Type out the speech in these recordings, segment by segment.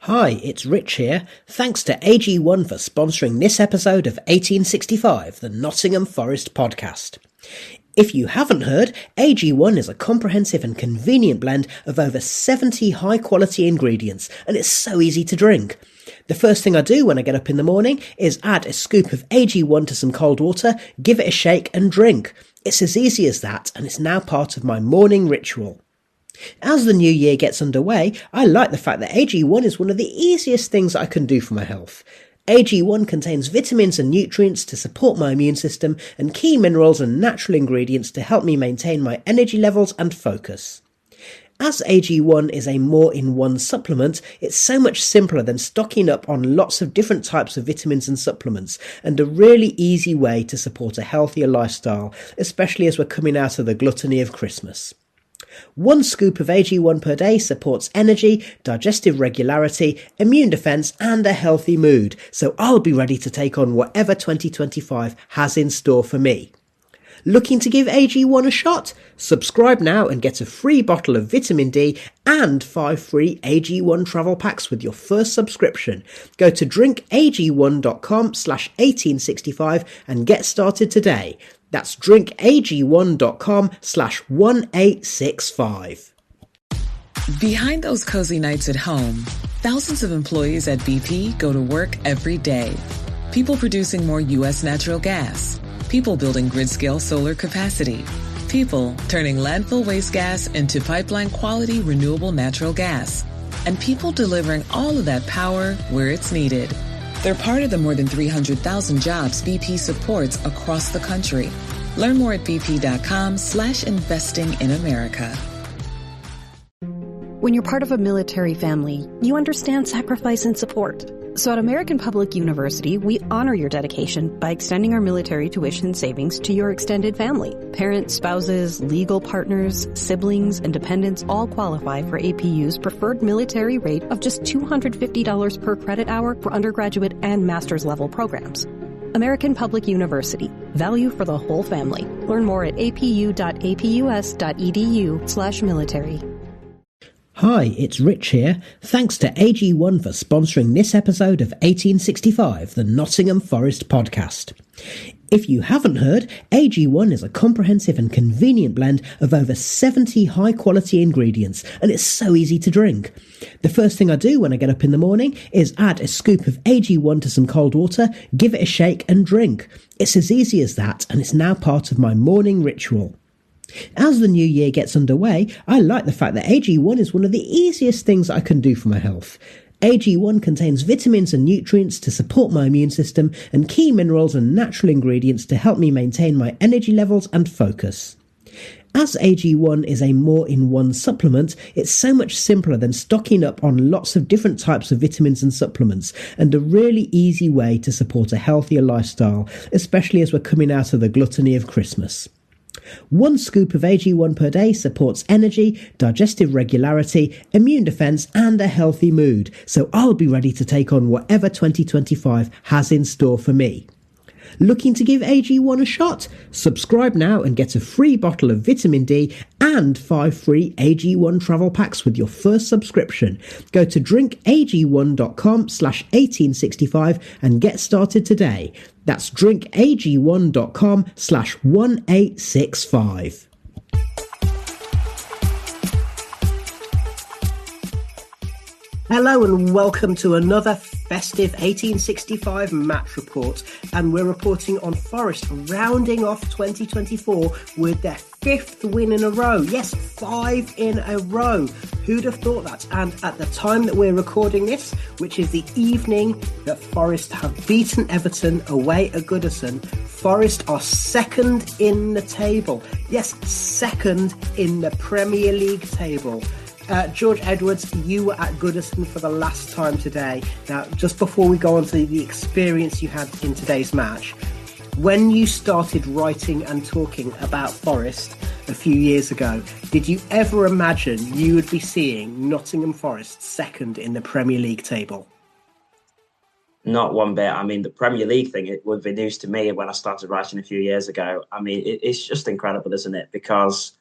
Hi, it's Rich here. Thanks to AG1 for sponsoring this episode of 1865, the Nottingham Forest Podcast. If you haven't heard, AG1 is a comprehensive and convenient blend of over 70 high-quality ingredients, and it's so easy to drink. The first thing I do when I get up in the morning is add a scoop of AG1 to some cold water, give it a shake and drink. It's as easy as that, and it's now part of my morning ritual. As the new year gets underway, I like the fact that AG1 is one of the easiest things I can do for my health. AG1 contains vitamins and nutrients to support my immune system and key minerals and natural ingredients to help me maintain my energy levels and focus. As AG1 is a more-in-one supplement, it's so much simpler than stocking up on lots of different types of vitamins and supplements, and a really easy way to support a healthier lifestyle, especially as we're coming out of the gluttony of Christmas. 1 scoop of AG1 per day supports energy, digestive regularity, immune defence and a healthy mood, so I'll be ready to take on whatever 2025 has in store for me. Looking to give AG1 a shot? Subscribe now and get a free bottle of vitamin D and 5 free AG1 travel packs with your first subscription. Go to drinkag1.com/1865 and get started today. That's drinkag1.com/1865. Behind those cozy nights at home, thousands of employees at BP go to work every day. People producing more U.S. natural gas. People building grid-scale solar capacity. People turning landfill waste gas into pipeline-quality renewable natural gas. And people delivering all of that power where it's needed. They're part of the more than 300,000 jobs BP supports across the country. Learn more at bp.com/investing in America. When you're part of a military family, you understand sacrifice and support. So at American Public University, we honor your dedication by extending our military tuition savings to your extended family. Parents, spouses, legal partners, siblings, and dependents all qualify for APU's preferred military rate of just $250 per credit hour for undergraduate and master's level programs. American Public University. Value for the whole family. Learn more at apu.apus.edu/military. Hi, it's Rich here. Thanks to AG1 for sponsoring this episode of 1865, the Nottingham Forest Podcast. If you haven't heard, AG1 is a comprehensive and convenient blend of over 70 high-quality ingredients, and it's so easy to drink. The first thing I do when I get up in the morning is add a scoop of AG1 to some cold water, give it a shake and drink. It's as easy as that, and it's now part of my morning ritual. As the new year gets underway, I like the fact that AG1 is one of the easiest things I can do for my health. AG1 contains vitamins and nutrients to support my immune system and key minerals and natural ingredients to help me maintain my energy levels and focus. As AG1 is a more-in-one supplement, it's so much simpler than stocking up on lots of different types of vitamins and supplements, and a really easy way to support a healthier lifestyle, especially as we're coming out of the gluttony of Christmas. 1 scoop of AG1 per day supports energy, digestive regularity, immune defence and a healthy mood, so I'll be ready to take on whatever 2025 has in store for me. Looking to give AG1 a shot? Subscribe now and get a free bottle of vitamin D and 5 free AG1 travel packs with your first subscription. Go to drinkag1.com/1865 and get started today. That's drinkag1.com/1865. Hello and welcome to another festive 1865 match report, and we're reporting on Forest rounding off 2024 with their 5th win in a row. Yes, 5 in a row. Who'd have thought that? And at the time that we're recording this, which is the evening that Forest have beaten Everton away at Goodison, Forest are second in the table. Yes, second in the Premier League table. George Edwards, you were at Goodison for the last time today. Now, just before we go on to the experience you had in today's match, when you started writing and talking about Forest a few years ago, did you ever imagine you would be seeing Nottingham Forest second in the Premier League table? Not one bit. I mean, the Premier League thing, it would be news to me when I started writing a few years ago. I mean, it's just incredible, isn't it? Because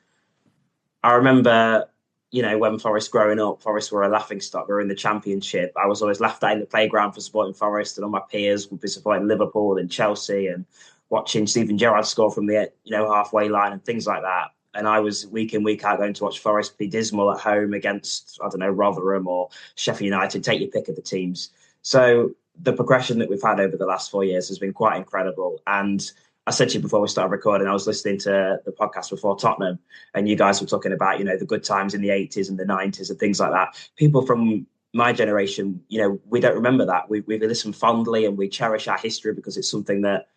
I remember when Forest growing up, Forest were a laughing stock. We were in the Championship. I was always laughed at in the playground for supporting Forest, and all my peers would be supporting Liverpool and Chelsea and watching Steven Gerrard score from the halfway line and things like that. And I was week in, week out going to watch Forest be dismal at home against, I don't know, Rotherham or Sheffield United, take your pick of the teams. So the progression that we've had over the last 4 years has been quite incredible. And I said to you before we started recording, I was listening to the podcast before Tottenham, and you guys were talking about, the good times in the 80s and the 90s and things like that. People from my generation, we don't remember that. We listen fondly and we cherish our history because it's something that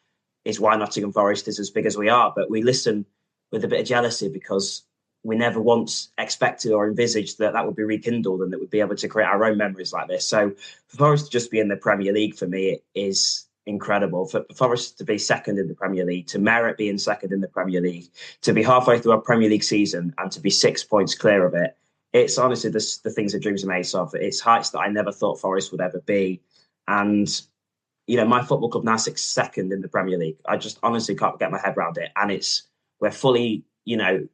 is why Nottingham Forest is as big as we are. But we listen with a bit of jealousy because we never once expected or envisaged that would be rekindled and that we'd be able to create our own memories like this. So for Forest to just be in the Premier League, for me, it is incredible. For Forest to be second in the Premier League, to merit being second in the Premier League, to be halfway through our Premier League season and to be 6 points clear of it, it's honestly the things that dreams are made of. It's heights that I never thought Forest would ever be. And, my football club now sits second in the Premier League. I just honestly can't get my head around it. And we're fully,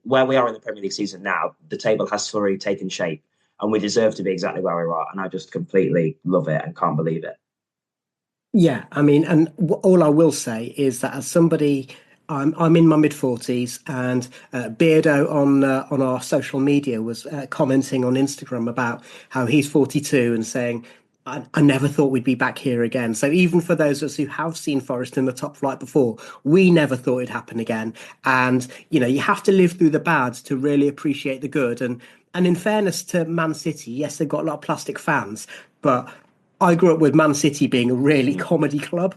where we are in the Premier League season now, the table has fully taken shape and we deserve to be exactly where we are. And I just completely love it and can't believe it. Yeah, I mean, and all I will say is that as somebody, I'm in my mid-40s, and Beardo on our social media was commenting on Instagram about how he's 42 and saying, I never thought we'd be back here again. So even for those of us who have seen Forest in the top flight before, we never thought it'd happen again. And, you have to live through the bad to really appreciate the good. And in fairness to Man City, yes, they've got a lot of plastic fans, but I grew up with Man City being a really comedy club.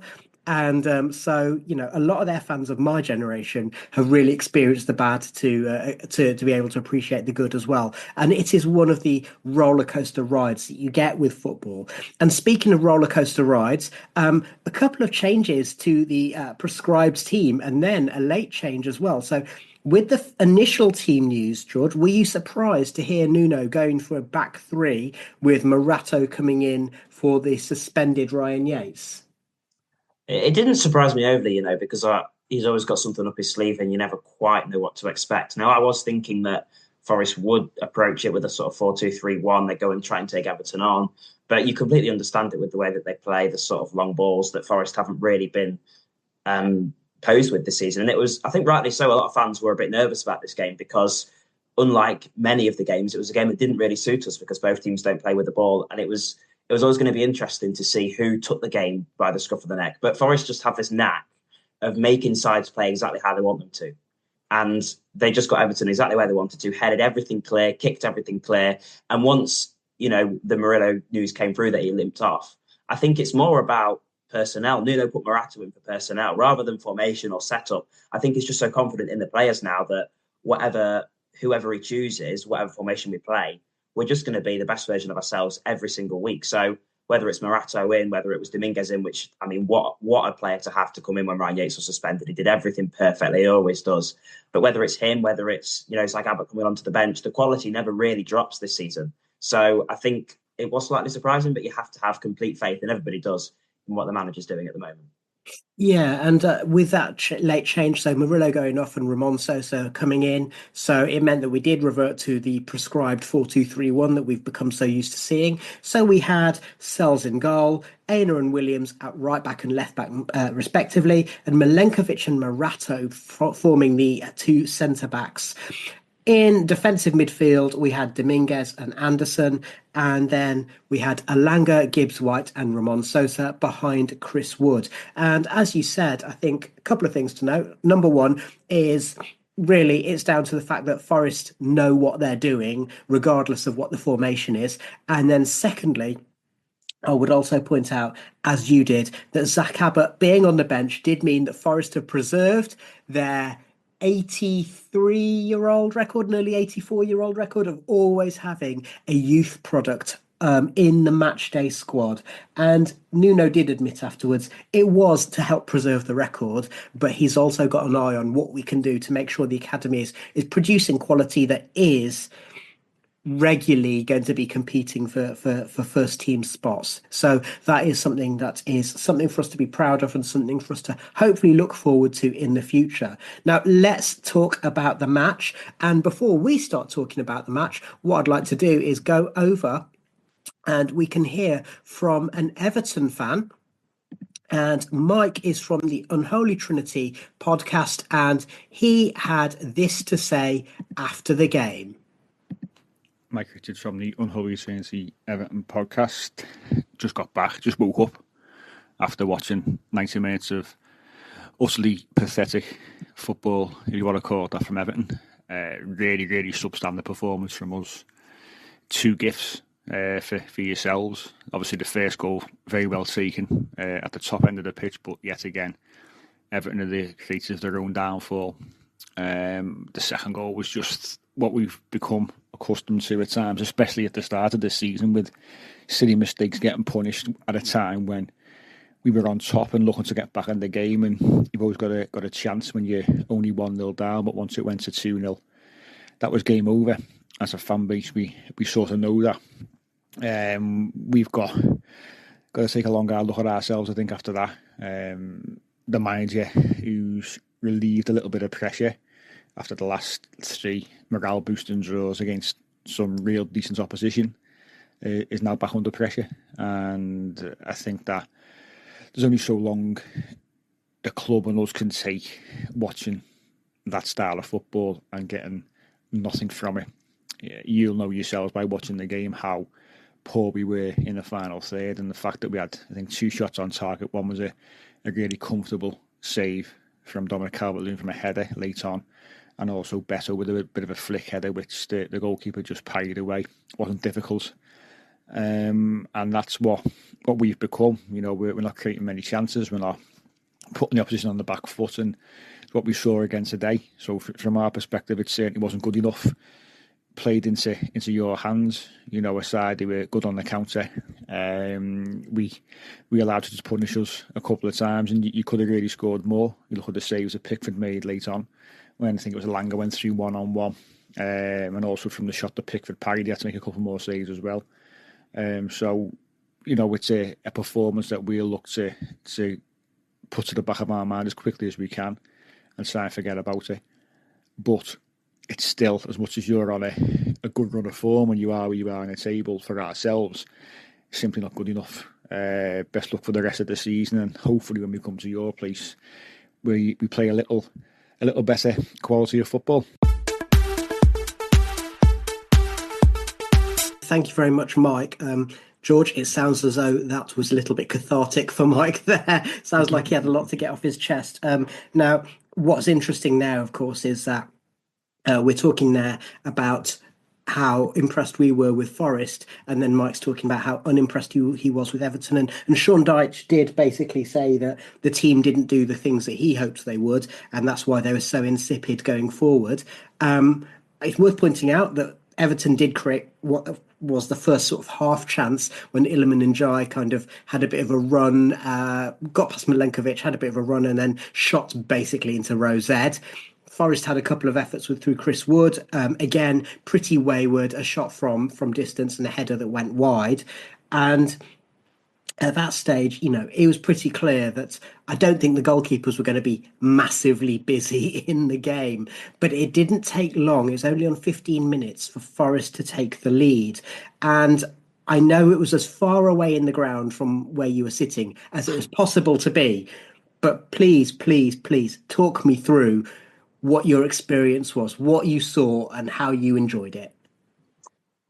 And so, a lot of their fans of my generation have really experienced the bad to be able to appreciate the good as well. And it is one of the roller coaster rides that you get with football. And speaking of roller coaster rides, a couple of changes to the prescribed team and then a late change as well. So with the initial team news, George, were you surprised to hear Nuno going for a back three with Morato coming in for the suspended Ryan Yates? It didn't surprise me overly, because he's always got something up his sleeve and you never quite know what to expect. Now, I was thinking that Forest would approach it with a sort of 4-2-3-1. They go and try and take Everton on. But you completely understand it with the way that they play, the sort of long balls that Forest haven't really been posed with this season. And it was, I think rightly so, a lot of fans were a bit nervous about this game because unlike many of the games, it was a game that didn't really suit us because both teams don't play with the ball. And it was always going to be interesting to see who took the game by the scruff of the neck. But Forest just have this knack of making sides play exactly how they want them to. And they just got Everton exactly where they wanted to, headed everything clear, kicked everything clear. And once, the Murillo news came through that he limped off, I think it's more about personnel. Nuno put Morato in for personnel rather than formation or setup. I think he's just so confident in the players now that whoever he chooses, whatever formation we play, we're just going to be the best version of ourselves every single week. So whether it's Morato in, whether it was Dominguez in, which, I mean, what a player to have to come in when Ryan Yates was suspended. He did everything perfectly. He always does. But whether it's him, whether it's, it's like Abbott coming onto the bench, the quality never really drops this season. So I think it was slightly surprising, but you have to have complete faith, and everybody does, in what the manager's doing at the moment. Yeah, and with that late change, so Murillo going off and Ramon Sosa coming in, so it meant that we did revert to the prescribed 4-2-3-1 that we've become so used to seeing. So we had Sells in goal, Aina and Williams at right back and left back respectively, and Milenković and Morato forming the two centre backs. In defensive midfield, we had Dominguez and Anderson, and then we had Elanga, Gibbs-White and Ramon Sosa behind Chris Wood. And as you said, I think a couple of things to note. Number one is really it's down to the fact that Forest know what they're doing, regardless of what the formation is. And then secondly, I would also point out, as you did, that Zach Abbott being on the bench did mean that Forest have preserved their 83-year-old record, nearly 84-year-old record of always having a youth product in the matchday squad. And Nuno did admit afterwards it was to help preserve the record, but he's also got an eye on what we can do to make sure the academy is producing quality that is regularly going to be competing for first team spots. So that is something for us to be proud of and something for us to hopefully look forward to in the future. Now, let's talk about the match. And before we start talking about the match, what I'd like to do is go over and we can hear from an Everton fan. And Mike is from the Unholy Trinity podcast, and he had this to say after the game. Mike Richards from the Unholy Trinity Everton podcast. Just got back, just woke up after watching 90 minutes of utterly pathetic football, if you want to call it that, from Everton. Really, really substandard performance from us. 2 gifts for yourselves. Obviously, the first goal, very well taken at the top end of the pitch, but yet again, Everton are the creators of their own downfall. The second goal was just what we've become accustomed to at times, especially at the start of this season, with silly mistakes getting punished at a time when we were on top and looking to get back in the game. And you've always got a chance when you're only 1-0 down, but once it went to 2-0, that was game over. As a fan base, we sort of know that. We've got to take a longer look at ourselves, I think, after that. The manager, who's relieved a little bit of pressure after the last 3 morale-boosting draws against some real decent opposition, is now back under pressure. And I think that there's only so long a club and us can take watching that style of football and getting nothing from it. You'll know yourselves by watching the game how poor we were in the final third, and the fact that we had, I think, 2 shots on target. One was a really comfortable save from Dominic Calvert-Lewin from a header late on, and also Beto with a bit of a flick header, which the goalkeeper just parried away. Wasn't difficult. And that's what we've become. You know, we're not creating many chances. We're not putting the opposition on the back foot, and it's what we saw again today. So from our perspective, it certainly wasn't good enough. Played into your hands, you know, aside they were good on the counter. We allowed you to punish us a couple of times, and you could have really scored more. You look at the saves that Pickford made late on, when I think it was Elanga went through 1-on-1, and also from the shot that Pickford parried, he had to make a couple more saves as well. So, you know, it's a performance that we'll look to put to the back of our mind as quickly as we can and try and forget about it. But it's still, as much as you're on a good run of form and you are where you are in the table, for ourselves, simply not good enough. Best luck for the rest of the season, and hopefully when we come to your place, we play a little better quality of football. Thank you very much, Mike. George, it sounds as though that was a little bit cathartic for Mike there. Sounds like he had a lot to get off his chest. Now, what's interesting now, of course, is that we're talking there about how impressed we were with Forest, and then Mike's talking about how unimpressed he was with Everton. And Sean Dyche did basically say that the team didn't do the things that he hoped they would, and that's why they were so insipid going forward. It's worth pointing out that Everton did create what was the first sort of half chance when Iliman Ndiaye kind of had a bit of a run, got past Milenković, had a bit of a run, and then shot basically into row Z. Forest had a couple of efforts through Chris Wood. Again, pretty wayward, a shot from distance and a header that went wide. And at that stage, you know, it was pretty clear that I don't think the goalkeepers were going to be massively busy in the game. But it didn't take long. It was only on 15 minutes for Forest to take the lead. And I know it was as far away in the ground from where you were sitting as it was possible to be. But please, please, please talk me through what your experience was, what you saw, and how you enjoyed it.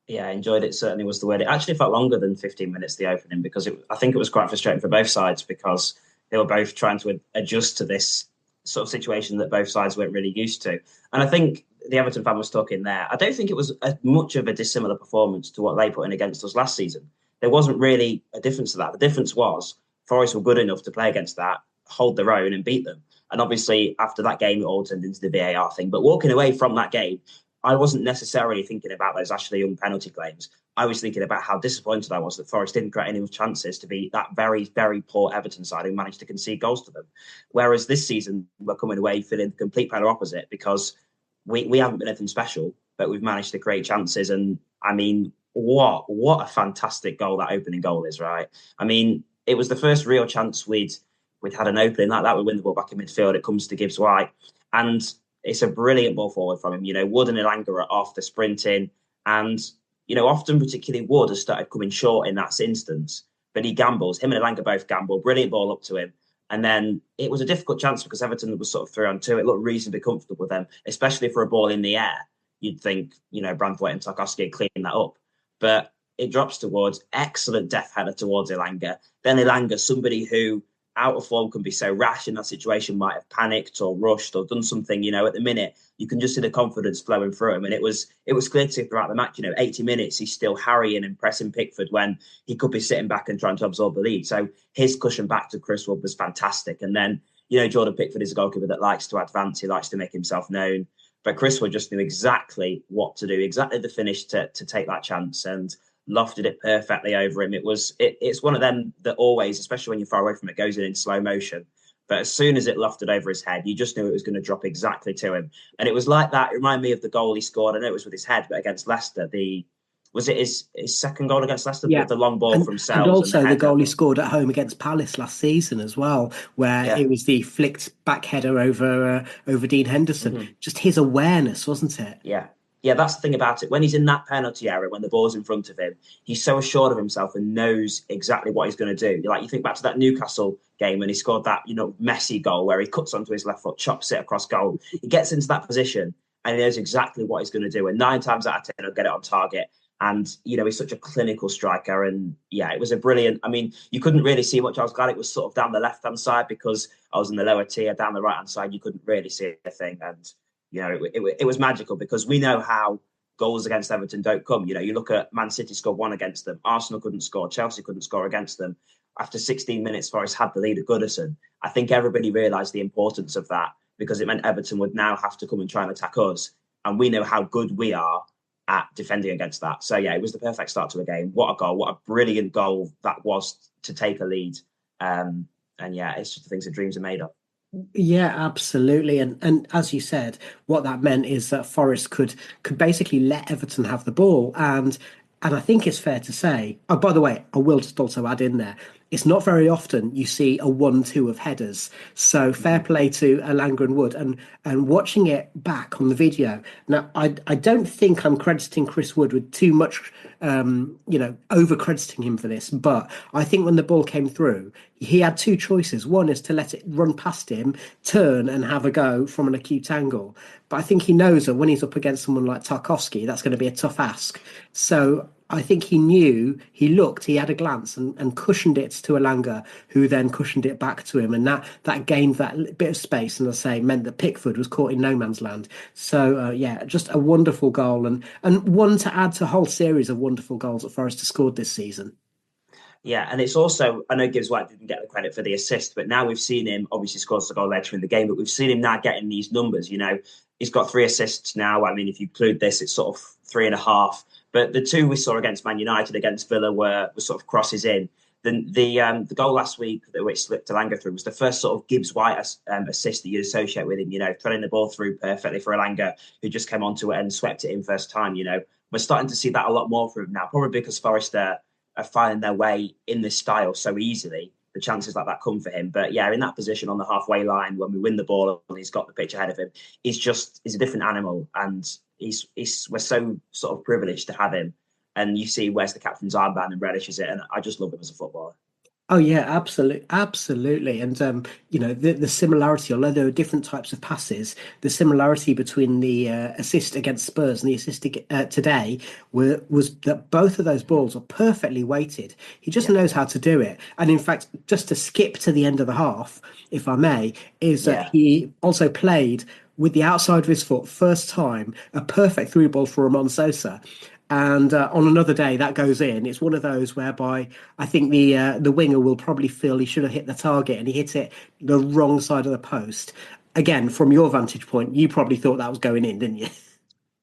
Yeah, I enjoyed it, certainly was the word. It actually felt longer than 15 minutes, the opening, because I think it was quite frustrating for both sides, because they were both trying to adjust to this sort of situation that both sides weren't really used to. And I think the Everton fan was talking there. I don't think it was as much of a dissimilar performance to what they put in against us last season. There wasn't really a difference to that. The difference was Forest were good enough to play against that, hold their own and beat them. And obviously, after that game, it all turned into the VAR thing. But walking away from that game, I wasn't necessarily thinking about those Ashley Young penalty claims. I was thinking about how disappointed I was that Forest didn't create any chances to be that very, very poor Everton side who managed to concede goals to them. Whereas this season, we're coming away feeling the complete polar opposite, because we haven't been anything special, but we've managed to create chances. And I mean, what a fantastic goal that opening goal is, right? I mean, it was the first real chance we'd had an opening like that. We win the ball back in midfield. It comes to Gibbs-White, and it's a brilliant ball forward from him. You know, Wood and Elanga are off the sprinting, and you know, often particularly Wood has started coming short in that instance, but he gambles. Him and Elanga both gamble. Brilliant ball up to him. And then it was a difficult chance because Everton was sort of 3-on-2. It looked reasonably comfortable with them, especially for a ball in the air. You'd think, you know, Branthwaite and Tarkowski had cleaned that up. But it drops towards, excellent death header towards Elanga. Then Elanga, somebody who out of form can be so rash in that situation, might have panicked or rushed or done something, you know, at the minute, you can just see the confidence flowing through him. And it was clear to see throughout the match, you know, 80 minutes, he's still harrying and pressing Pickford when he could be sitting back and trying to absorb the lead. So his cushion back to Chris Wood was fantastic. And then, you know, Jordan Pickford is a goalkeeper that likes to advance. He likes to make himself known. But Chris Wood just knew exactly what to do, exactly the finish to take that chance, and lofted it perfectly over him. It's one of them that always, especially when you're far away from it, goes in slow motion. But as soon as it lofted over his head, you just knew it was going to drop exactly to him. And it was like that. It reminded me of the goal he scored. I know it was with his head, but against Leicester, was it his second goal against Leicester? Yeah. The long ball from Sells. And also the goal he scored at home against Palace last season as well, where it was the flicked back header over Dean Henderson. Mm-hmm. Just his awareness, wasn't it? Yeah. Yeah, that's the thing about it. When he's in that penalty area, when the ball's in front of him, he's so assured of himself and knows exactly what he's going to do. Like, you think back to that Newcastle game when he scored that, you know, messy goal where he cuts onto his left foot, chops it across goal. He gets into that position and he knows exactly what he's going to do. And 9 times out of 10, he'll get it on target. And, you know, he's such a clinical striker. And yeah, it was a brilliant, I mean, you couldn't really see much. I was glad it was sort of down the left-hand side because I was in the lower tier. Down the right-hand side, you couldn't really see a thing. And, you know, it was magical because we know how goals against Everton don't come. You know, you look at Man City scored 1 against them. Arsenal couldn't score. Chelsea couldn't score against them. After 16 minutes, Forest had the lead at Goodison. I think everybody realised the importance of that because it meant Everton would now have to come and try and attack us. And we know how good we are at defending against that. So, yeah, it was the perfect start to a game. What a goal. What a brilliant goal that was to take a lead. And, yeah, it's just the things that dreams are made of. Yeah, absolutely. And as you said, what that meant is that Forest could basically let Everton have the ball. And I think it's fair to say, oh, by the way, I will just also add in there, it's not very often you see a 1-2 of headers. So fair play to Elanga and Wood. And watching it back on the video, now I don't think I'm crediting Chris Wood with too much, over crediting him for this. But I think when the ball came through, he had 2 choices. One is to let it run past him, turn and have a go from an acute angle. But I think he knows that when he's up against someone like Tarkowski, that's going to be a tough ask. So I think he knew, he looked, he had a glance and cushioned it to Elanga, who then cushioned it back to him. And that gained that bit of space, and I say, meant that Pickford was caught in no man's land. So, just a wonderful goal and one to add to a whole series of wonderful goals that Forest has scored this season. Yeah, and it's also, I know Gibbs-White didn't get the credit for the assist, but now we've seen him, obviously scores the goal later in the game, but we've seen him now getting these numbers, you know. He's got 3 assists now. I mean, if you include this, it's sort of 3.5. But the 2 we saw against Man United, against Villa, were sort of crosses in. The goal last week, which slipped Elanga through, was the first sort of Gibbs-White assist that you associate with him, you know, threading the ball through perfectly for Elanga, who just came onto it and swept it in first time, you know. We're starting to see that a lot more from him now, probably because Forest are finding their way in this style so easily. The chances like that come for him. But yeah, in that position on the halfway line, when we win the ball and he's got the pitch ahead of him, he's a different animal. And we're so sort of privileged to have him. And you see, wears the captain's armband and relishes it. And I just love him as a footballer. Oh, yeah, absolutely. And, the similarity, although there are different types of passes, the similarity between the assist against Spurs and the assist today was that both of those balls are perfectly weighted. He just knows how to do it. And in fact, just to skip to the end of the half, if I may, is that he also played with the outside of his foot, first time, a perfect through ball for Ramon Sosa. And on another day, that goes in. It's one of those whereby I think the winger will probably feel he should have hit the target and he hit it the wrong side of the post. Again, from your vantage point, you probably thought that was going in, didn't you?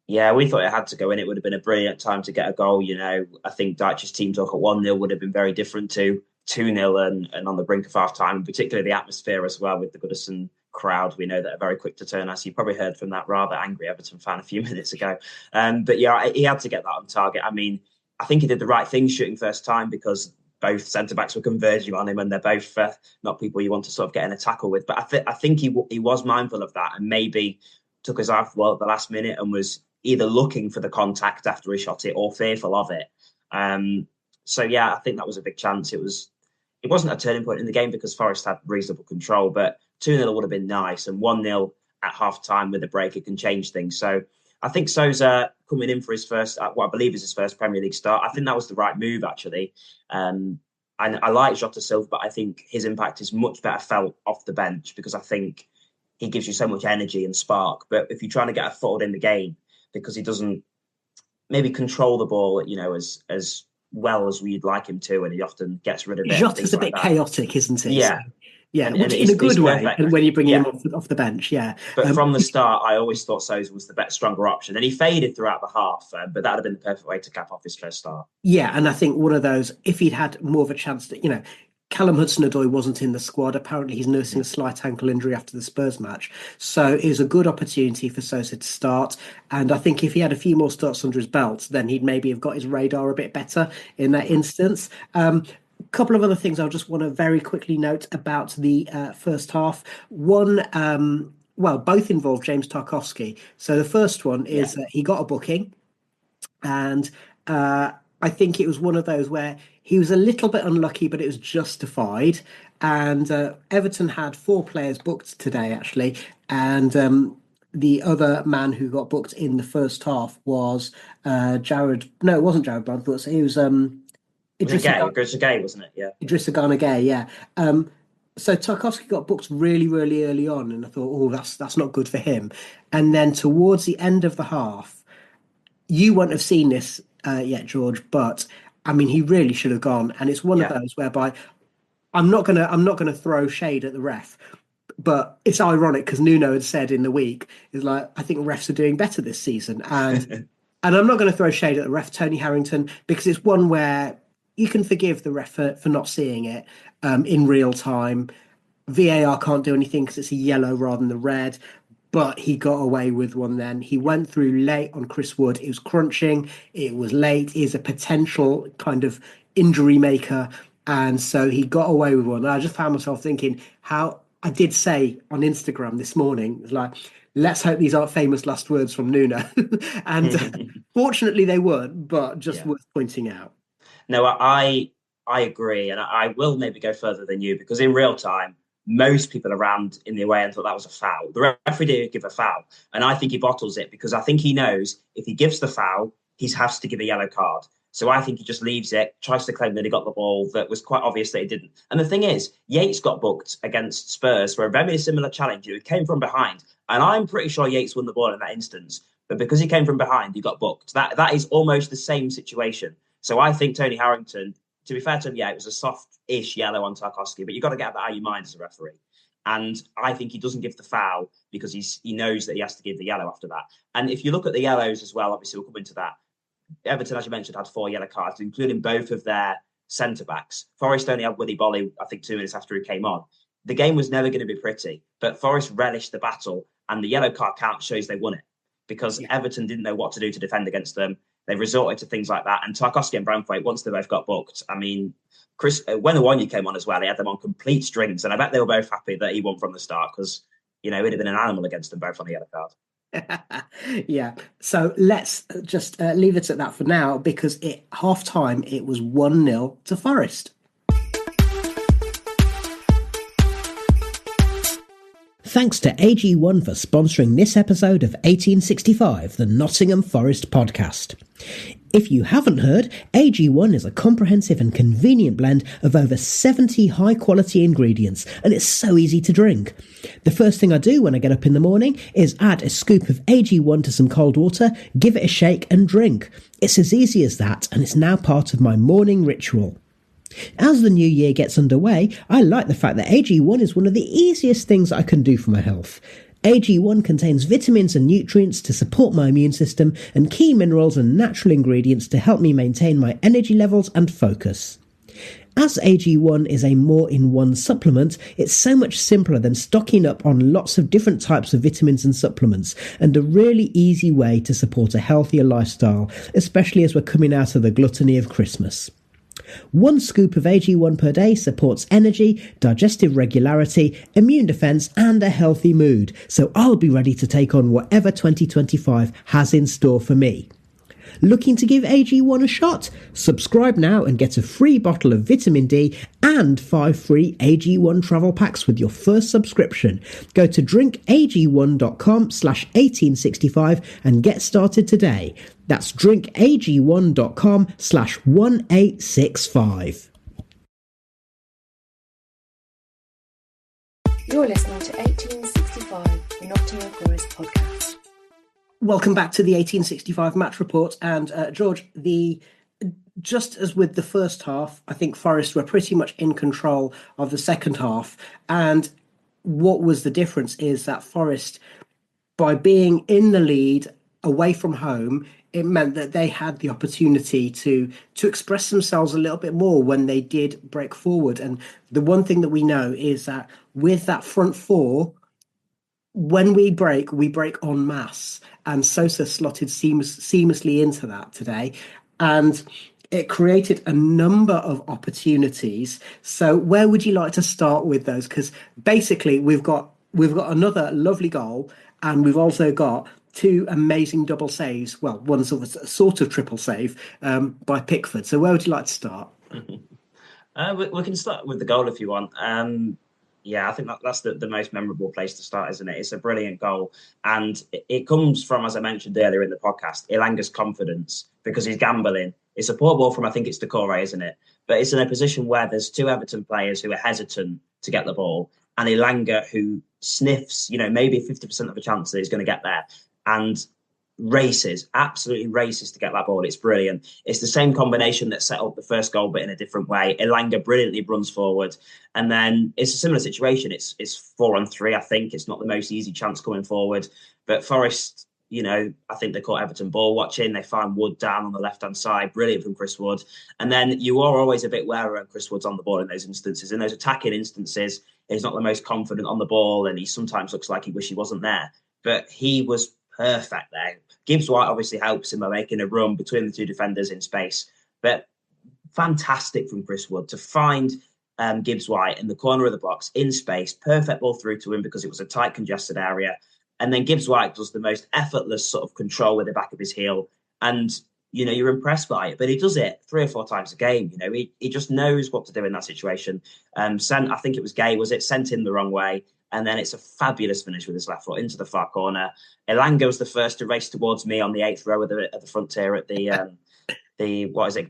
Yeah, we thought it had to go in. It would have been a brilliant time to get a goal. You know, I think Dyche's team talk at 1-0 would have been very different to 2-0 and on the brink of half time, and particularly the atmosphere as well with the Goodison crowd we know that are very quick to turn, as you probably heard from that rather angry Everton fan a few minutes ago. But yeah, he had to get that on target. I mean, I think he did the right thing shooting first time, because both centre-backs were converging on him, and they're both not people you want to sort of get in a tackle with. But I think he was mindful of that, and maybe took his eye off the ball at the last minute and was either looking for the contact after he shot it or fearful of it. So yeah, I think that was a big chance. It wasn't a turning point in the game because Forest had reasonable control, but 2-0 would have been nice, and 1-0 at half-time with a break, it can change things. So I think Sosa coming in for his first, what I believe is his first Premier League start, I think that was the right move, actually. And I like Jota Silva, but I think his impact is much better felt off the bench, because I think he gives you so much energy and spark. But if you're trying to get a foothold in the game, because he doesn't maybe control the ball, as well as we'd like him to, and he often gets rid of it. Jota's a bit chaotic, isn't he? Yeah. So, yeah, which in a good way, and when you bring him off the bench, yeah. But from the start, I always thought Sosa was the better, stronger option, and he faded throughout the half. But that would have been the perfect way to cap off his first start. Yeah, and I think one of those, if he'd had more of a chance to, Callum Hudson-Odoi wasn't in the squad. Apparently, he's nursing a slight ankle injury after the Spurs match. So it was a good opportunity for Sosa to start. And I think if he had a few more starts under his belt, then he'd maybe have got his radar a bit better in that instance. Couple of other things I'll just want to very quickly note about the first half. One, both involve James Tarkowski. So the first one is he got a booking, and I think it was one of those where he was a little bit unlucky, but it was justified. And Everton had 4 players booked today, actually. And the other man who got booked in the first half was Jared. No, it wasn't Jared Bradford. It was Idrissa Gueye, wasn't it? Yeah. Idrissa Gueye, yeah. So Tarkowski got booked really, really early on, and I thought, that's not good for him. And then towards the end of the half, you won't have seen this yet, George, but I mean, he really should have gone. And it's one of those whereby I'm not gonna throw shade at the ref, but it's ironic because Nuno had said in the week, is like, I think refs are doing better this season, and and I'm not going to throw shade at the ref, Tony Harrington, because it's one where you can forgive the ref for not seeing it in real time. VAR can't do anything because it's a yellow rather than the red, but he got away with one then. He went through late on Chris Wood. It was crunching. It was late. He's a potential kind of injury maker. And so he got away with one. And I just found myself thinking how I did say on Instagram this morning, it was like, let's hope these aren't famous last words from Nuno. And fortunately they weren't, but just worth pointing out. No, I agree. And I will maybe go further than you, because in real time, most people around in the away end thought that was a foul. The referee did give a foul. And I think he bottles it because I think he knows if he gives the foul, he has to give a yellow card. So I think he just leaves it, tries to claim that he got the ball that was quite obvious that he didn't. And the thing is, Yates got booked against Spurs for a very similar challenge. He came from behind. And I'm pretty sure Yates won the ball in that instance. But because he came from behind, he got booked. That is almost the same situation. So I think Tony Harrington, to be fair to him, it was a soft-ish yellow on Tarkowski, but you've got to get that out of your mind as a referee. And I think he doesn't give the foul because he knows that he has to give the yellow after that. And if you look at the yellows as well, obviously we'll come into that. Everton, as you mentioned, had 4 yellow cards, including both of their centre-backs. Forest only had Willy Bolly, I think, 2 minutes after he came on. The game was never going to be pretty, but Forest relished the battle, and the yellow card count shows they won it because Everton didn't know what to do to defend against them. They resorted to things like that. And Tarkowski and Branthwaite, once they both got booked, I mean, when Awoniyi came on as well, he had them on complete strings. And I bet they were both happy that he won from the start because, he'd have been an animal against them both on the yellow card. Yeah. So let's just leave it at that for now, because at half time, it was 1-0 to Forest. Thanks to AG1 for sponsoring this episode of 1865, the Nottingham Forest podcast. If you haven't heard, AG1 is a comprehensive and convenient blend of over 70 high-quality ingredients, and it's so easy to drink. The first thing I do when I get up in the morning is add a scoop of AG1 to some cold water, give it a shake and drink. It's as easy as that, and it's now part of my morning ritual. As the new year gets underway, I like the fact that AG1 is one of the easiest things I can do for my health. AG1 contains vitamins and nutrients to support my immune system and key minerals and natural ingredients to help me maintain my energy levels and focus. As AG1 is a more-in-one supplement, it's so much simpler than stocking up on lots of different types of vitamins and supplements, and a really easy way to support a healthier lifestyle, especially as we're coming out of the gluttony of Christmas. 1 scoop of AG1 per day supports energy, digestive regularity, immune defence and a healthy mood, so I'll be ready to take on whatever 2025 has in store for me. Looking to give AG1 a shot? Subscribe now and get a free bottle of vitamin D and 5 free AG1 travel packs with your first subscription. Go to drinkag1.com/1865 and get started today. That's drinkag1.com/1865. You're listening to 1865, the Nottingham Forest podcast. Welcome back to the 1865 match report. And George, just as with the first half, I think Forest were pretty much in control of the second half. And what was the difference is that Forest, by being in the lead away from home, it meant that they had the opportunity to express themselves a little bit more when they did break forward. And the one thing that we know is that with that front four, when we break en masse, and Sosa slotted seamlessly into that today, and it created a number of opportunities. So where would you like to start with those? Because basically we've got another lovely goal, and we've also got 2 amazing double saves. Well, one sort of triple save by Pickford. So where would you like to start? We can start with the goal if you want. Yeah, I think that's the most memorable place to start, isn't it? It's a brilliant goal. And it comes from, as I mentioned earlier in the podcast, Elanga's confidence, because he's gambling. It's a poor ball from, I think it's Decore, isn't it? But it's in a position where there's 2 Everton players who are hesitant to get the ball, and Elanga, who sniffs, maybe 50% of a chance that he's going to get there, and absolutely races to get that ball. It's brilliant. It's the same combination that set up the first goal, but in a different way. Elanga brilliantly runs forward, and then it's a similar situation. It's 4-on-3. I think it's not the most easy chance coming forward, but Forest, I think they caught Everton ball watching. They find Wood down on the left-hand side. Brilliant from Chris Wood. And then you are always a bit wary when Chris Wood's on the ball in those instances. In those attacking instances, he's not the most confident on the ball, and he sometimes looks like he wish he wasn't there. But he was perfect there. Gibbs-White obviously helps him by making a run between the 2 defenders in space. But fantastic from Chris Wood to find Gibbs-White in the corner of the box in space. Perfect ball through to him because it was a tight, congested area. And then Gibbs-White does the most effortless sort of control with the back of his heel. And, you're impressed by it. But he does it 3 or 4 times a game. He just knows what to do in that situation. I think it was Gay, sent him the wrong way. And then it's a fabulous finish with his left foot into the far corner. Elanga was the first to race towards me on the 8th row at the frontier at the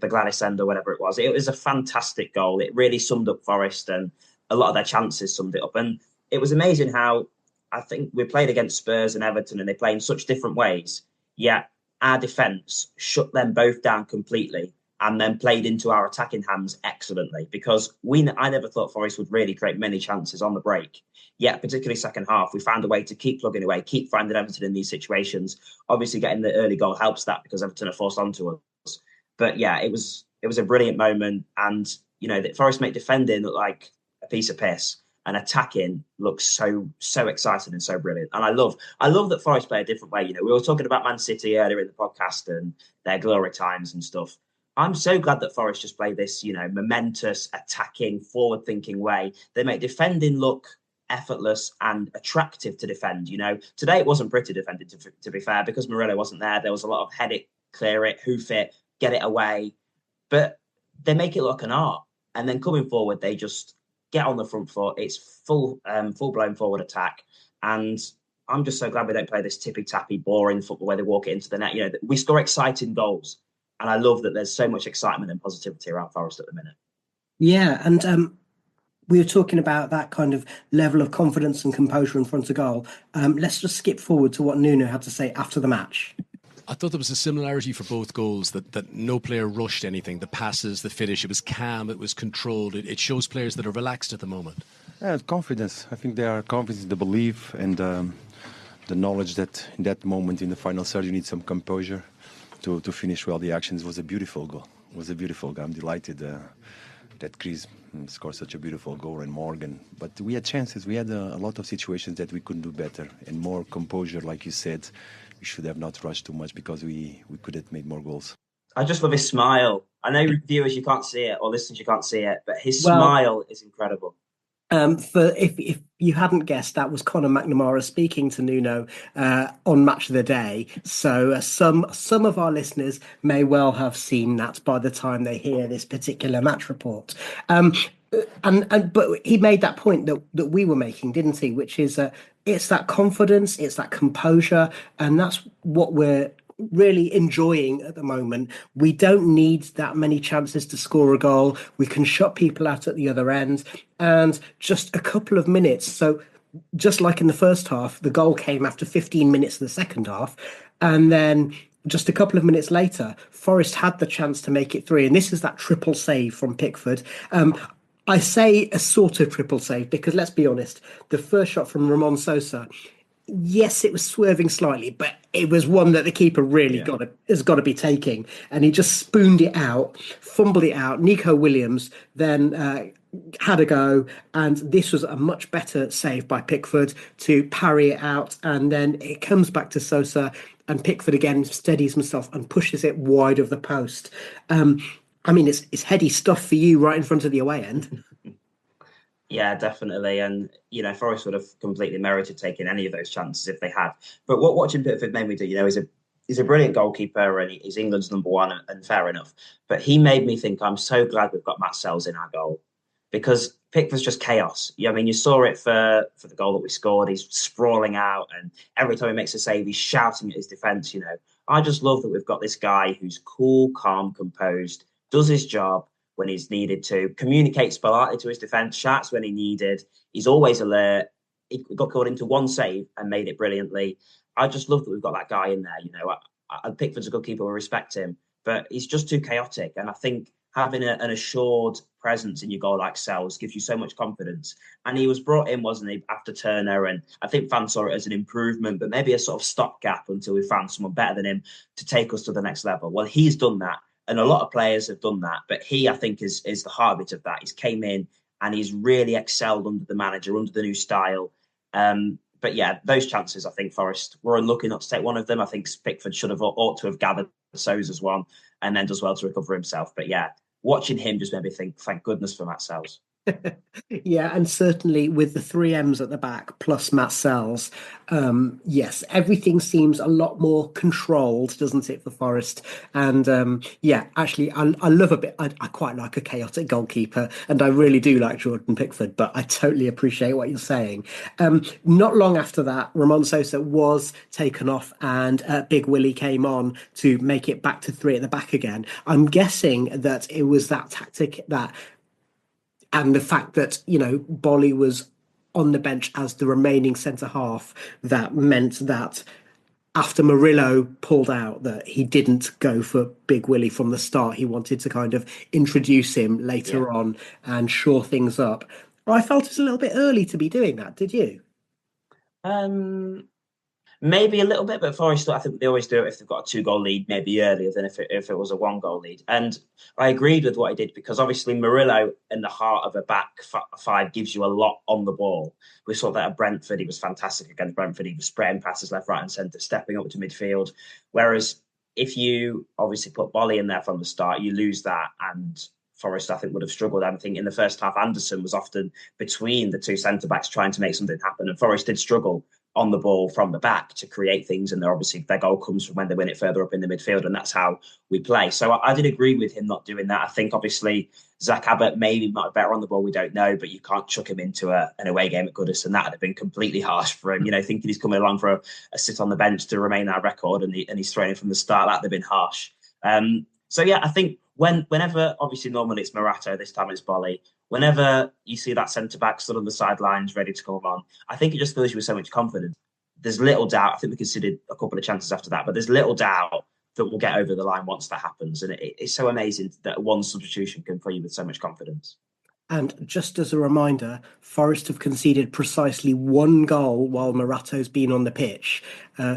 Gladys End or whatever it was. It was a fantastic goal. It really summed up Forest, and a lot of their chances summed it up. And it was amazing how I think we played against Spurs and Everton, and they play in such different ways. Yet our defence shut them both down completely, and then played into our attacking hands excellently, because I never thought Forest would really create many chances on the break. Yet, particularly second half, we found a way to keep plugging away, keep finding Everton in these situations. Obviously, getting the early goal helps that because Everton are forced onto us. But yeah, it was a brilliant moment, and that Forest make defending look like a piece of piss, and attacking looks so exciting and so brilliant. And I love that Forest play a different way. We were talking about Man City earlier in the podcast and their glory times and stuff. I'm so glad that Forest just play this, momentous, attacking, forward-thinking way. They make defending look effortless and attractive to defend. Today it wasn't pretty defending, to be fair, because Morato wasn't there. There was a lot of head it, clear it, hoof it, get it away. But they make it look an art. And then coming forward, they just get on the front foot. It's full-blown forward attack. And I'm just so glad we don't play this tippy-tappy, boring football where they walk it into the net. We score exciting goals. And I love that there's so much excitement and positivity around Forest at the minute. Yeah, and we were talking about that kind of level of confidence and composure in front of goal. Let's just skip forward to what Nuno had to say after the match. I thought there was a similarity for both goals, that no player rushed anything. The passes, the finish, it was calm, it was controlled. It shows players that are relaxed at the moment. Yeah, confidence. I think they are confident, the belief and the knowledge that in that moment in the final third you need some composure to finish well the actions. It was a beautiful goal. I'm delighted that Chris scored such a beautiful goal and Morgan. But we had chances. We had a lot of situations that we couldn't do better and more composure, like you said. We should have not rushed too much because we could have made more goals. I just love his smile. I know viewers, you can't see it, or listeners, you can't see it, but his smile is incredible. For if you hadn't guessed, that was Conor McNamara speaking to Nuno on Match of the Day. So some of our listeners may well have seen that by the time they hear this particular match report. But he made that point that we were making, didn't he? Which is it's that confidence, it's that composure, and that's what we're really enjoying at the moment. We don't need that many chances to score a goal. We can shut people out at the other end, and just a couple of minutes. So just like in the first half, the goal came after 15 minutes of the second half, and then just a couple of minutes later, Forest had the chance to make it 3, and this is that triple save from Pickford. I say a sort of triple save because, let's be honest, the first shot from Ramon Sosa, yes, it was swerving slightly, but it was one that the keeper really has got to be taking. And he just spooned it out, fumbled it out. Nico Williams then had a go, and this was a much better save by Pickford to parry it out. And then it comes back to Sosa, and Pickford again steadies himself and pushes it wide of the post. I mean, it's heady stuff for you right in front of the away end. Yeah, definitely. And, Forest would have completely merited taking any of those chances if they had. But what watching Pickford made me do, he's a brilliant goalkeeper and he's England's number one, and fair enough. But he made me think, I'm so glad we've got Matt Sells in our goal, because Pickford's just chaos. I mean, you saw it for the goal that we scored. He's sprawling out, and every time he makes a save, he's shouting at his defence. I just love that we've got this guy who's cool, calm, composed, does his job when he's needed to, communicates politely to his defence, shouts when he needed. He's always alert. He got called into one save and made it brilliantly. I just love that we've got that guy in there. Pickford's a good keeper, we respect him, but he's just too chaotic. And I think having an assured presence in your goal like Sells gives you so much confidence. And he was brought in, wasn't he, after Turner? And I think fans saw it as an improvement, but maybe a sort of stopgap until we found someone better than him to take us to the next level. Well, he's done that. And a lot of players have done that, but he, I think, is the heartbeat of that. He's came in and he's really excelled under the manager, under the new style. But yeah, those chances, I think Forest were unlucky not to take one of them. I think Pickford ought to have gathered Sosa's one and then does well to recover himself. But yeah, watching him just made me think, thank goodness for Matt Sells. Yeah, and certainly with the 3 M's at the back plus Matt Sells, yes, everything seems a lot more controlled, doesn't it, for Forest? And yeah, actually, I love a bit. I quite like a chaotic goalkeeper, and I really do like Jordan Pickford. But I totally appreciate what you're saying. Not long after that, Ramon Sosa was taken off, and Big Willie came on to make it back to 3 at the back again. I'm guessing that it was that tactic that. And the fact that, Bolly was on the bench as the remaining centre-half, that meant that after Murillo pulled out, that he didn't go for Big Willie from the start. He wanted to kind of introduce him later on and shore things up. I felt it was a little bit early to be doing that. Did you? Maybe a little bit, but Forest, I think they always do it if they've got a 2-goal lead, maybe earlier than if it was a 1-goal lead. And I agreed with what he did, because obviously Murillo in the heart of a back 5 gives you a lot on the ball. We saw that at Brentford. He was fantastic against Brentford. He was spraying passes left, right and centre, stepping up to midfield. Whereas if you obviously put Bolly in there from the start, you lose that, and Forest, I think, would have struggled. I think in the first half, Anderson was often between the 2 centre-backs trying to make something happen, and Forest did struggle on the ball from the back to create things, and their goal comes from when they win it further up in the midfield, and that's how we play. So I did agree with him not doing that. I think obviously Zach Abbott maybe might be better on the ball, we don't know, but you can't chuck him into an away game at Goodison. That would have been completely harsh for him, thinking he's coming along for a sit on the bench to remain our record, and he's throwing it from the start. That would have been harsh. So yeah, I think whenever, obviously normally it's Morato, this time it's Bolly, whenever you see that centre-back stood on the sidelines ready to come on, I think it just fills you with so much confidence. There's little doubt. I think we conceded a couple of chances after that, but there's little doubt that we'll get over the line once that happens. And it's so amazing that one substitution can fill you with so much confidence. And just as a reminder, Forest have conceded precisely 1 goal while Morato's been on the pitch.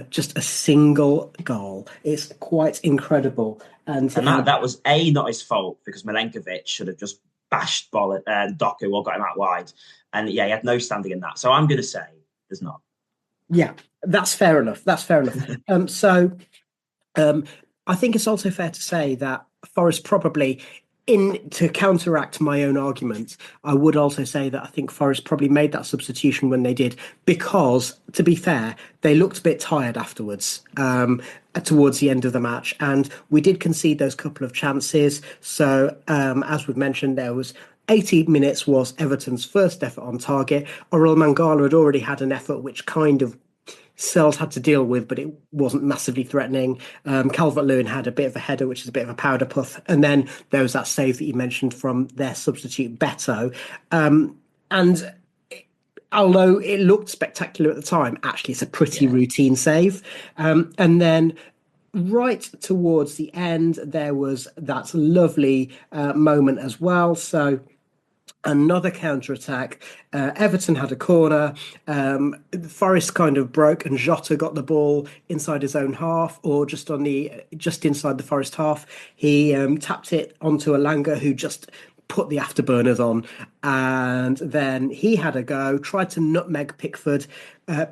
Just a single goal. It's quite incredible. And that was not his fault, because Milenković should have just bashed Doku or got him out wide. And yeah, he had no standing in that. So I'm going to say there's not. Yeah, that's fair enough. I think it's also fair to say that Forest probably, to counteract my own argument, I would also say that I think Forest probably made that substitution when they did because, to be fair, they looked a bit tired afterwards towards the end of the match. And we did concede those couple of chances. So, as we've mentioned, there was 80 minutes was Everton's first effort on target. Orel Mangala had already had an effort which kind of Searles had to deal with, but it wasn't massively threatening. Calvert-Lewin had a bit of a header, which is a bit of a powder puff. And then there was that save that you mentioned from their substitute, Beto. And although it looked spectacular at the time, actually it's a pretty routine save. And then right towards the end, there was that lovely moment as well. So another counter-attack. Everton had a corner. Forest kind of broke, and Jota got the ball inside his own half, or just inside the Forest half. He tapped it onto Elanga, who just put the afterburners on, and then he had a go, tried to nutmeg Pickford.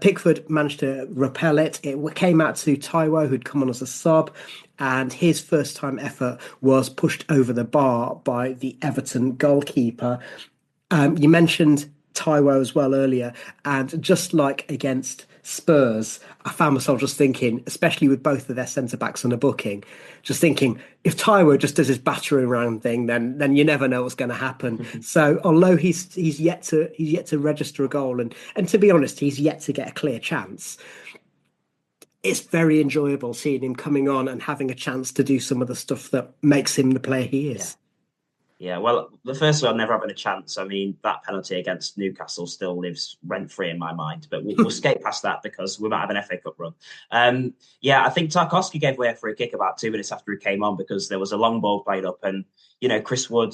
Pickford managed to repel it. It came out to Taiwo, who'd come on as a sub, and his first time effort was pushed over the bar by the Everton goalkeeper. You mentioned Taiwo as well earlier, and just like against Spurs, I found myself just thinking, especially with both of their centre-backs on a booking, just thinking, if Taiwo just does his battering around thing, then you never know what's going to happen. Mm-hmm. So although he's yet to register a goal, and to be honest, he's yet to get a clear chance, it's very enjoyable seeing him coming on and having a chance to do some of the stuff that makes him the player he is. Yeah, well, the first one, never having a chance. I mean, that penalty against Newcastle still lives rent-free in my mind, but we'll skate past that because we might have an FA Cup run. I think Tarkowski gave away a free kick about 2 minutes after he came on because there was a long ball played up, and, Chris Wood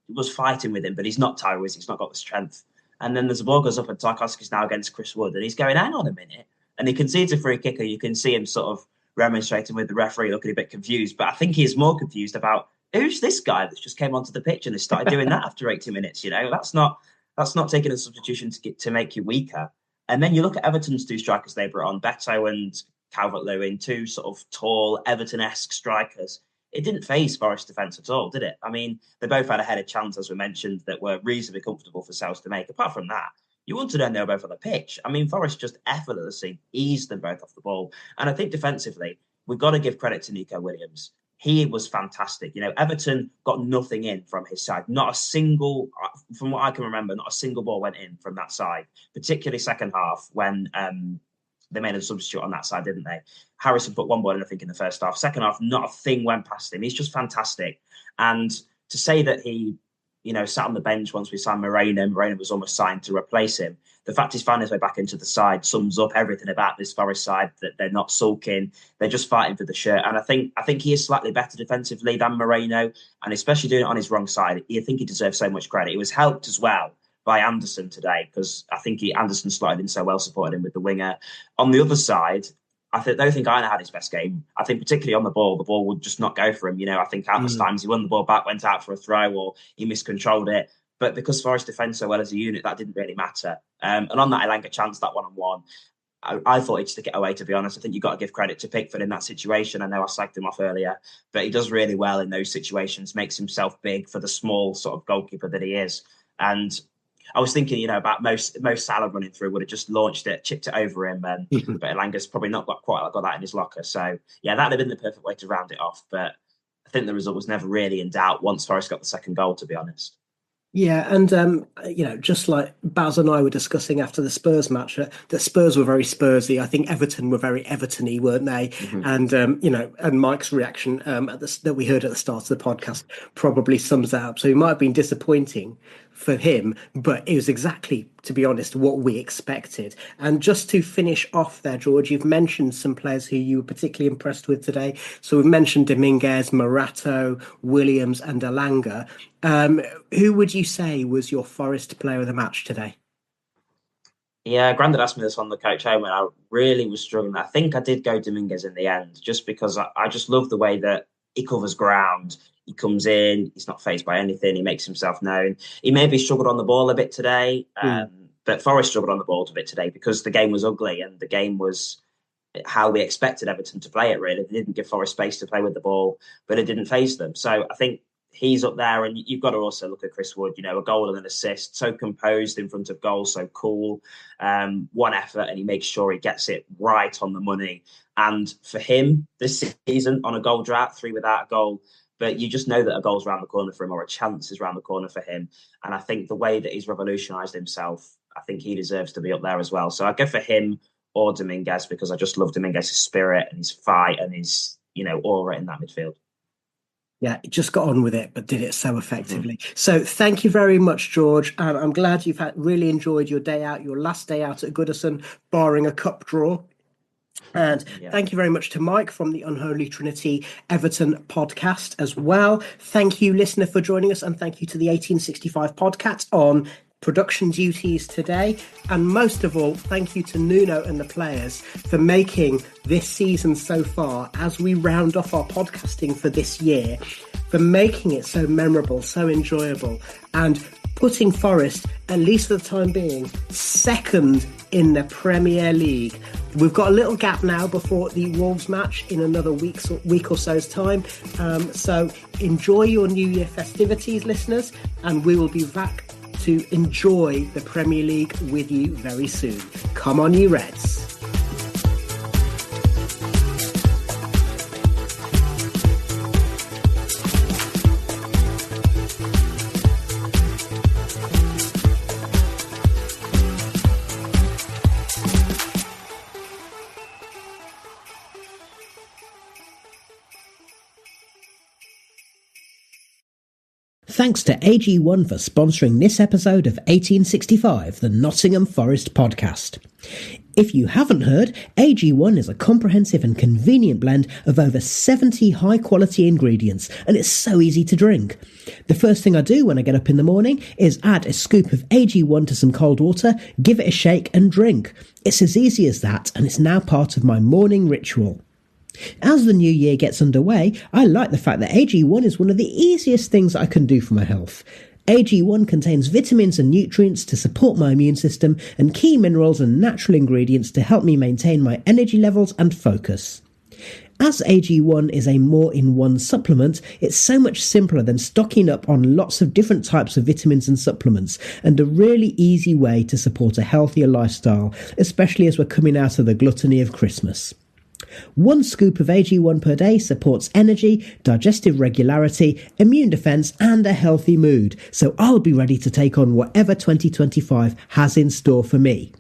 was fighting with him, but he's not Tyrese, he's not got the strength. And then there's a ball goes up, and Tarkowski's now against Chris Wood, and he's going, hang on a minute. And he concedes a free kick, and you can see him sort of remonstrating with the referee, looking a bit confused. But I think he's more confused about, who's this guy that's just came onto the pitch and has started doing that after 80 minutes? That's not taking a substitution to make you weaker. And then you look at Everton's two strikers they brought on, Beto and Calvert-Lewin, two sort of tall Everton-esque strikers. It didn't faze Forest defence at all, did it? I mean, they both had a headed chance, as we mentioned, that were reasonably comfortable for Searles to make. Apart from that, you want to know they were both on the pitch. I mean, Forest just effortlessly eased them both off the ball. And I think defensively, we've got to give credit to Nico Williams. He was fantastic. Everton got nothing in from his side. Not a single, from what I can remember, not a single ball went in from that side, particularly second half when they made a substitute on that side, didn't they? Harrison put one ball in, I think, in the first half. Second half, not a thing went past him. He's just fantastic. And to say that he, sat on the bench once we signed Moreno was almost signed to replace him. The fact he's found his way back into the side sums up everything about this Forest side, that they're not sulking, they're just fighting for the shirt. And I think he is slightly better defensively than Moreno, and especially doing it on his wrong side. I think he deserves so much credit. He was helped as well by Anderson today, because I think Anderson slotted in so well, supported him with the winger. On the other side, I don't think Aina had his best game. I think particularly on the ball would just not go for him. I think countless times he won the ball back, went out for a throw, or he miscontrolled it. But because Forest defend so well as a unit, that didn't really matter. And on that Elanga chance, that one-on-one, I thought he'd stick it away, to be honest. I think you've got to give credit to Pickford in that situation. I know I slagged him off earlier, but he does really well in those situations, makes himself big for the small sort of goalkeeper that he is. And I was thinking, about most Salah running through would have just launched it, chipped it over him, but Elanga's probably not got that in his locker. So, yeah, that would have been the perfect way to round it off. But I think the result was never really in doubt once Forest got the second goal, to be honest. Yeah, and just like Baz and I were discussing after the Spurs match, that Spurs were very Spursy. I think Everton were very Everton-y, weren't they? Mm-hmm. And Mike's reaction that we heard at the start of the podcast probably sums that up. So it might have been disappointing for him, but it was exactly, to be honest, what we expected. And just to finish off there, George, you've mentioned some players who you were particularly impressed with today. So we've mentioned Dominguez, Morato, Williams and Elanga. Who would you say was your Forest player of the match today? Yeah, Grandad asked me this on the coach home, and I really was struggling. I think I did go Dominguez in the end, just because I just love the way that he covers ground. He comes in, he's not fazed by anything. He makes himself known. He maybe struggled on the ball a bit today, but Forest struggled on the ball a bit today because the game was ugly and the game was how we expected Everton to play it, really. They didn't give Forest space to play with the ball, but it didn't faze them. So I think he's up there, and you've got to also look at Chris Wood, a goal and an assist, so composed in front of goal, so cool. One effort, and he makes sure he gets it right on the money. And for him, this season, on a goal drought, 3 without a goal, but you just know that a goal's around the corner for him, or a chance is around the corner for him. And I think the way that he's revolutionised himself, I think he deserves to be up there as well. So I go for him or Dominguez, because I just love Dominguez's spirit and his fight and his, aura in that midfield. Yeah, just got on with it, but did it so effectively. So thank you very much, George. And I'm glad you've really enjoyed your day out, your last day out at Goodison, barring a cup draw. And thank you very much to Mike from the Unholy Trinity Everton podcast as well. Thank you, listener, for joining us. And thank you to the 1865 Podcat on production duties today. And most of all, thank you to Nuno and the players for making this season so far, as we round off our podcasting for this year, for making it so memorable, so enjoyable, and putting Forest, at least for the time being, second in the Premier League. We've got a little gap now before the Wolves match in another week or so's time. So enjoy your New Year festivities, listeners, and we will be back to enjoy the Premier League with you very soon. Come on, you Reds. Thanks to AG1 for sponsoring this episode of 1865, the Nottingham Forest podcast. If you haven't heard, AG1 is a comprehensive and convenient blend of over 70 high-quality ingredients, and it's so easy to drink. The first thing I do when I get up in the morning is add a scoop of AG1 to some cold water, give it a shake and drink. It's as easy as that, and it's now part of my morning ritual. As the new year gets underway, I like the fact that AG1 is one of the easiest things I can do for my health. AG1 contains vitamins and nutrients to support my immune system and key minerals and natural ingredients to help me maintain my energy levels and focus. As AG1 is a more-in-one supplement, it's so much simpler than stocking up on lots of different types of vitamins and supplements, and a really easy way to support a healthier lifestyle, especially as we're coming out of the gluttony of Christmas. 1 scoop of AG1 per day supports energy, digestive regularity, immune defence and a healthy mood, so I'll be ready to take on whatever 2025 has in store for me.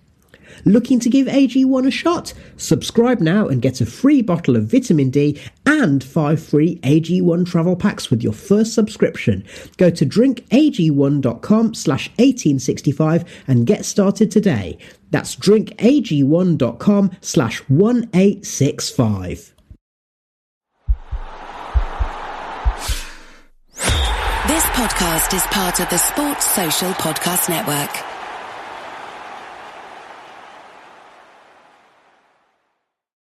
Looking to give AG1 a shot? Subscribe now and get a free bottle of vitamin D and 5 free AG1 travel packs with your first subscription. Go to drinkag1.com/1865 and get started today. That's drinkag1.com/1865. This podcast is part of the Sports Social Podcast Network.